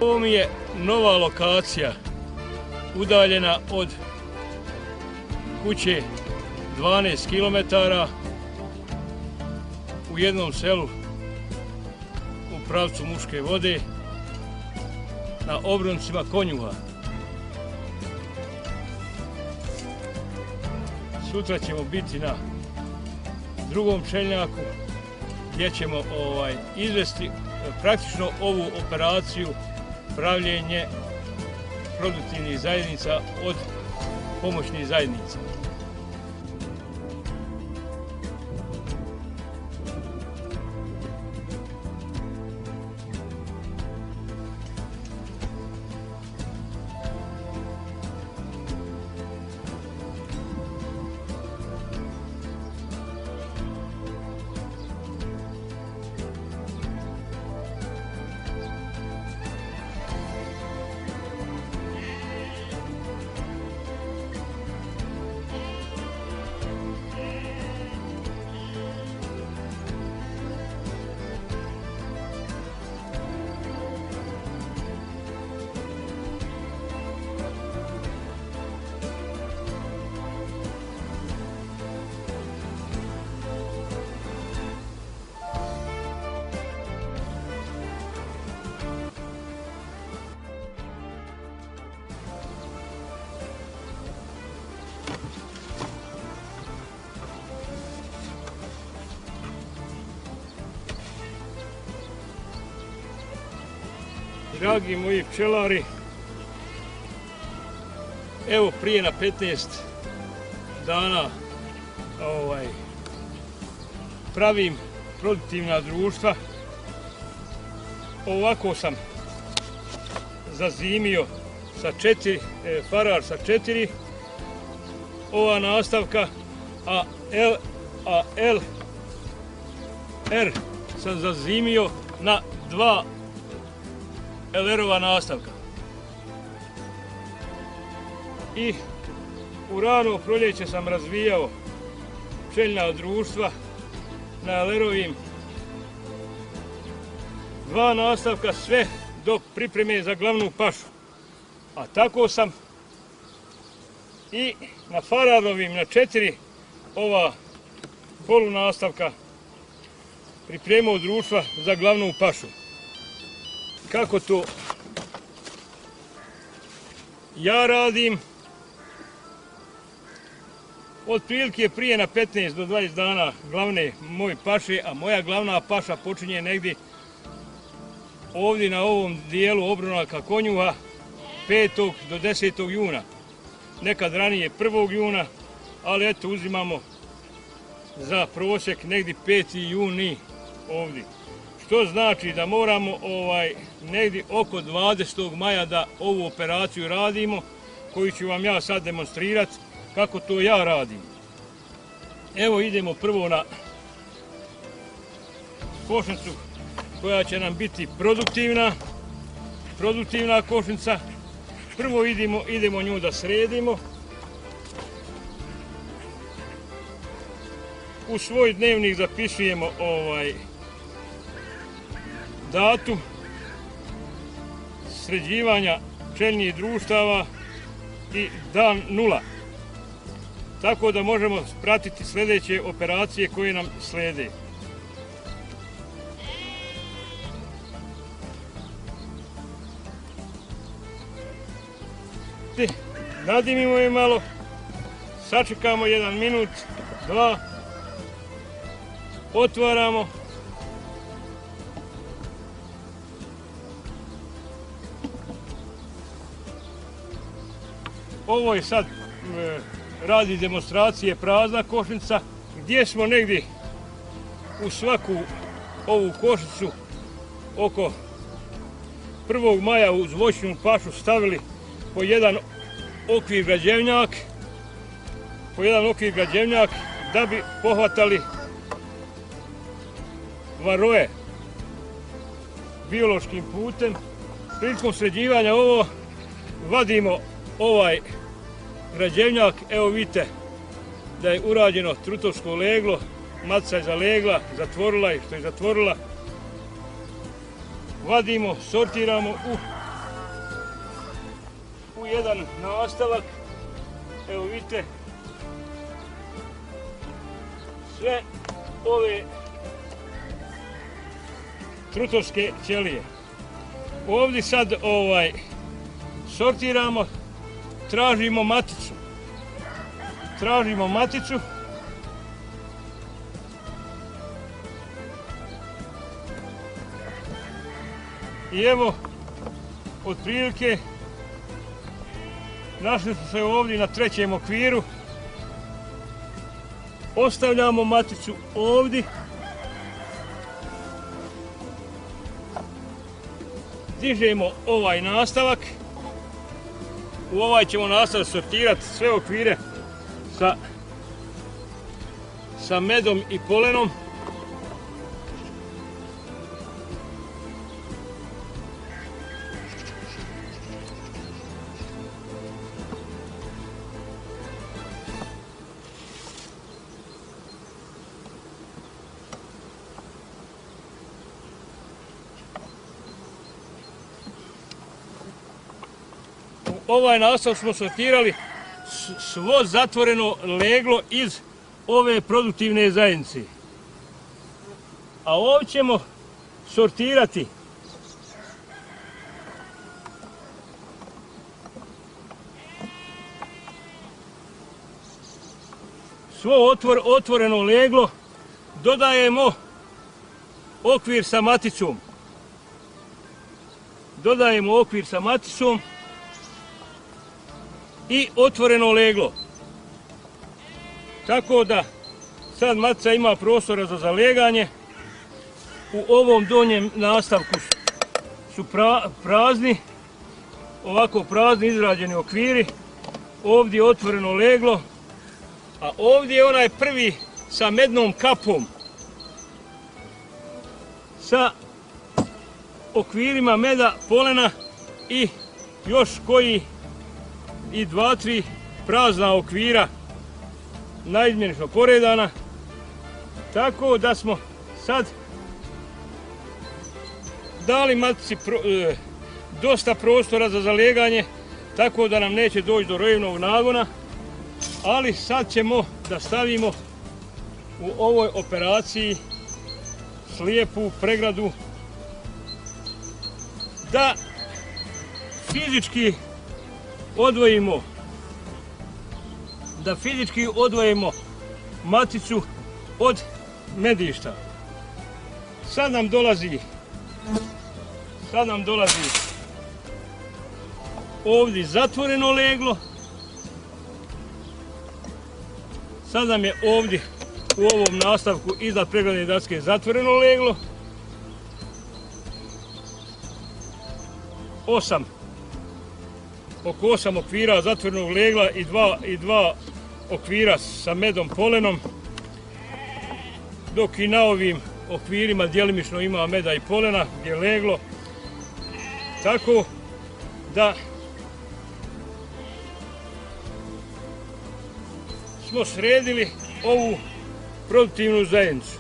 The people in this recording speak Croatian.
Ovo mi je nova lokacija, udaljena od kuće 12 km u jednom selu u pravcu Muške Vode na obroncima Konjuha. Sutra ćemo biti na drugom čelnjaku gdje ćemo izvesti praktično ovu operaciju pravljenje produktivnih zajednica od pomoćnih zajednica. Dragi moji pčelari, evo prije na 15 dana pravim produktivna društva. Ovako sam zazimio sa 4, farar sa 4, ova nastavka, a R sam zazimio na 2 LR-ova nastavka. I u rano proljeće sam razvijao pčeljna društva na LR-ovim 2 nastavka, sve do pripreme za glavnu pašu. A tako sam i na fararovim na 4 ova polu nastavka pripremao društva za glavnu pašu. Kako to ja radim? Otprilike prije na 15 do 20 dana glavne moje paše, a moja glavna paša počinje negdje ovdje na ovom dijelu obronaka Konjuha 5. do 10. juna. Nekad ranije 1. juna, ali eto uzimamo za prosjek negdje 5. juni ovdje. To znači da moramo negdje oko 20. maja da ovu operaciju radimo, koju ću vam ja sad demonstrirati kako to ja radim. Evo idemo prvo na košnicu koja će nam biti produktivna košnica. Prvo idemo nju da sredimo. U svoj dnevnik zapisujemo datum sređivanja pčeljnih društava i dan 0. Tako da možemo pratiti sljedeće operacije koje nam slijede. Nadimimo je malo, sačekamo 1 minut, 2, otvaramo. Ovo je sad radi demonstracije prazna košnica, gdje smo negdje u svaku ovu košnicu oko 1. maja uz voćnu pašu stavili po jedan okvir građevnjak, da bi pohvatali varoje biološkim putem. Prilikom sređivanja ovo vadimo ovaj građevnjak, evo vidite da je urađeno trutovsko leglo, matica je zalegla, zatvorila je što je zatvorila. Vadimo, sortiramo u jedan nastavak. Evo vidite, sve ove trutovske ćelije. Ovdje sad sortiramo, tražimo maticu. Tražimo maticu. I evo, otprilike, našli smo se ovdje na trećem okviru. Ostavljamo maticu ovdje. Dižemo ovaj nastavak. U ovaj ćemo nastaviti sortirati sve okvire sa medom i polenom. Ovaj nastav smo sortirali svo zatvoreno leglo iz ove produktivne zajednice. A ovdje ćemo sortirati svo otvoreno leglo, dodajemo okvir sa maticom. Dodajemo okvir sa maticom i otvoreno leglo. Tako da sad matica ima prostora za zaleganje. U ovom donjem nastavku su prazni, ovako prazni izrađeni okviri. Ovdje je otvoreno leglo, a ovdje je onaj prvi sa mednom kapom. Sa okvirima meda, polena i još koji i 2-3 prazna okvira naizmjenično poredana. Tako da smo sad dali matici dosta prostora za zaleganje, tako da nam neće doći do rojevnog nagona. Ali sad ćemo da stavimo u ovoj operaciji slijepu pregradu, da fizički odvojimo maticu od medišta. Sad nam dolazi ovdje zatvoreno leglo. Sad nam je ovdje u ovom nastavku iznad pregradne daske zatvoreno leglo. 8 oko 8 okvira zatvorenog legla i dva okvira sa medom polenom, dok i na ovim okvirima djelimično ima meda i polena gdje je leglo. Tako da smo sredili ovu produktivnu zajednicu.